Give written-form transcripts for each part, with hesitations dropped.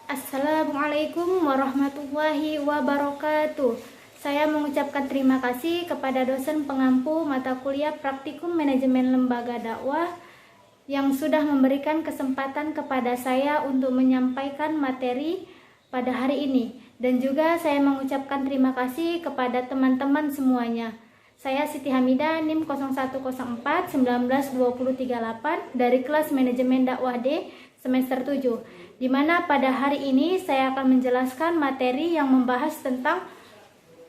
Assalamualaikum warahmatullahi wabarakatuh. Saya mengucapkan terima kasih kepada dosen pengampu mata kuliah Praktikum Manajemen Lembaga Dakwah yang sudah memberikan kesempatan kepada saya untuk menyampaikan materi pada hari ini. Dan juga saya mengucapkan terima kasih kepada teman-teman semuanya. Saya Siti Hamidah, NIM 0104-192038 dari kelas Manajemen Dakwah D semester 7, di mana pada hari ini saya akan menjelaskan materi yang membahas tentang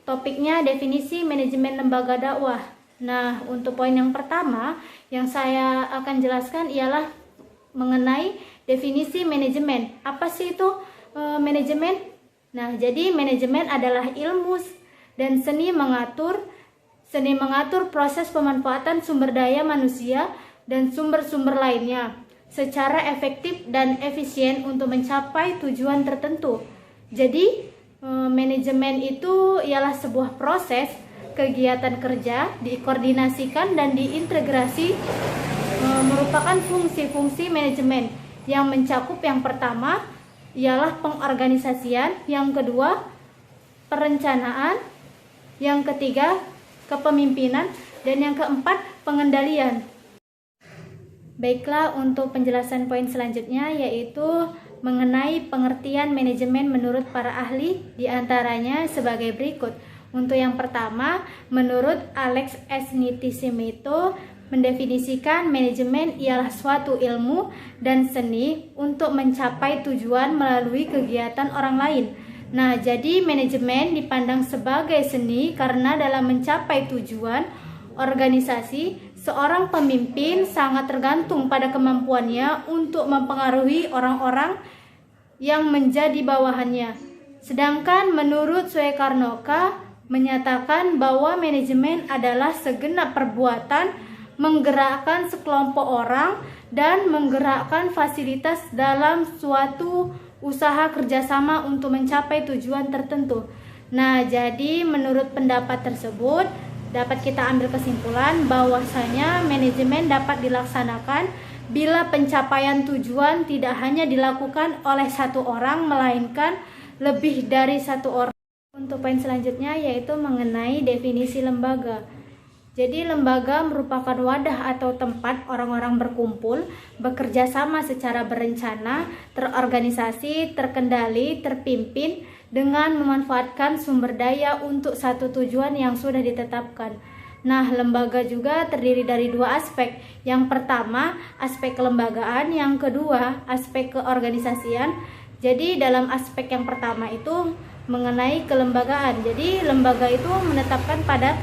topiknya definisi manajemen lembaga dakwah. Nah, untuk poin yang pertama yang saya akan jelaskan ialah mengenai definisi manajemen. Apa sih itu manajemen? Nah, jadi manajemen adalah ilmu dan seni mengatur proses pemanfaatan sumber daya manusia dan sumber-sumber lainnya secara efektif dan efisien untuk mencapai tujuan tertentu. Jadi, manajemen itu ialah sebuah proses kegiatan kerja dikoordinasikan dan diintegrasi, merupakan fungsi-fungsi manajemen yang mencakup yang pertama ialah pengorganisasian, yang kedua perencanaan, yang ketiga kepemimpinan, dan yang keempat pengendalian. Baiklah, untuk penjelasan poin selanjutnya yaitu mengenai pengertian manajemen menurut para ahli, diantaranya sebagai berikut. Untuk yang pertama, menurut Alex S. Nitisimito, mendefinisikan manajemen ialah suatu ilmu dan seni untuk mencapai tujuan melalui kegiatan orang lain. Nah, jadi manajemen dipandang sebagai seni karena dalam mencapai tujuan organisasi, seorang pemimpin sangat tergantung pada kemampuannya untuk mempengaruhi orang-orang yang menjadi bawahannya. Sedangkan menurut Soekarnoka menyatakan bahwa manajemen adalah segenap perbuatan menggerakkan sekelompok orang dan menggerakkan fasilitas dalam suatu usaha kerjasama untuk mencapai tujuan tertentu. Nah, jadi menurut pendapat tersebut dapat kita ambil kesimpulan bahwasanya manajemen dapat dilaksanakan bila pencapaian tujuan tidak hanya dilakukan oleh satu orang, melainkan lebih dari satu orang. Untuk poin selanjutnya yaitu mengenai definisi lembaga. Jadi lembaga merupakan wadah atau tempat orang-orang berkumpul, bekerja sama secara berencana, terorganisasi, terkendali, terpimpin, dengan memanfaatkan sumber daya untuk satu tujuan yang sudah ditetapkan. Nah, lembaga juga terdiri dari dua aspek. Yang pertama, aspek kelembagaan, yang kedua, aspek keorganisasian. Jadi, dalam aspek yang pertama itu mengenai kelembagaan. Jadi, lembaga itu menetapkan pada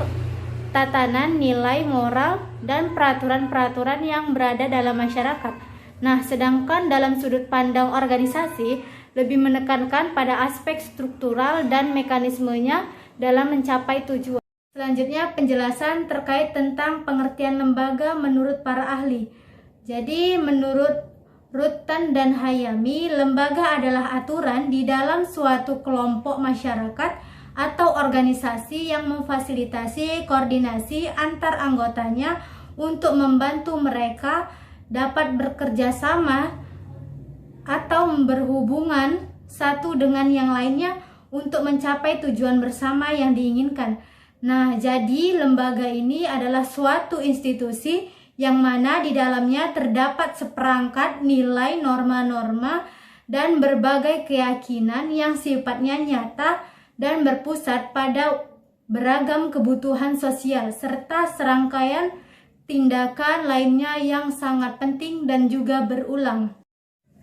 tatanan nilai moral dan peraturan-peraturan yang berada dalam masyarakat. Nah, sedangkan dalam sudut pandang organisasi lebih menekankan pada aspek struktural dan mekanismenya dalam mencapai tujuan. Selanjutnya penjelasan terkait tentang pengertian lembaga menurut para ahli. Jadi menurut Rutten dan Hayami, lembaga adalah aturan di dalam suatu kelompok masyarakat atau organisasi yang memfasilitasi koordinasi antar anggotanya untuk membantu mereka dapat bekerja sama atau berhubungan satu dengan yang lainnya untuk mencapai tujuan bersama yang diinginkan. Nah, jadi lembaga ini adalah suatu institusi yang mana di dalamnya terdapat seperangkat nilai, norma-norma, dan berbagai keyakinan yang sifatnya nyata dan berpusat pada beragam kebutuhan sosial serta serangkaian tindakan lainnya yang sangat penting dan juga berulang.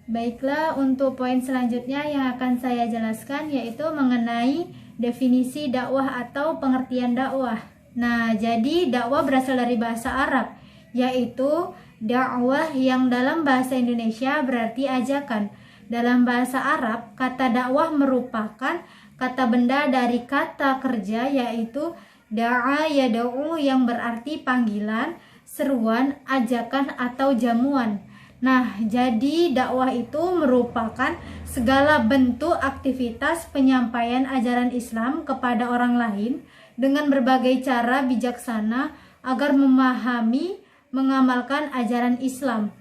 Baiklah, untuk poin selanjutnya yang akan saya jelaskan yaitu mengenai definisi dakwah atau pengertian dakwah. Nah, jadi dakwah berasal dari bahasa Arab, yaitu dakwah yang dalam bahasa Indonesia berarti ajakan. Dalam bahasa Arab, kata dakwah merupakan kata benda dari kata kerja yaitu da'a yad'u yang berarti panggilan, seruan, ajakan atau jamuan. Nah, jadi dakwah itu merupakan segala bentuk aktivitas penyampaian ajaran Islam kepada orang lain dengan berbagai cara bijaksana agar memahami, mengamalkan ajaran Islam.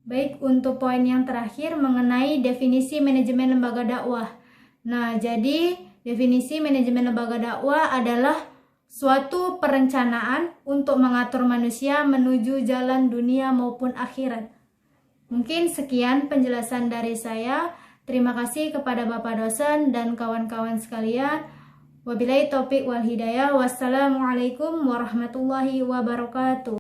Baik, untuk poin yang terakhir mengenai definisi manajemen lembaga dakwah. Nah, jadi definisi manajemen lembaga dakwah adalah suatu perencanaan untuk mengatur manusia menuju jalan dunia maupun akhirat. Mungkin sekian penjelasan dari saya. Terima kasih kepada Bapak dosen dan kawan-kawan sekalian. Wabillahi taufiq wal hidayah. Wassalamualaikum warahmatullahi wabarakatuh.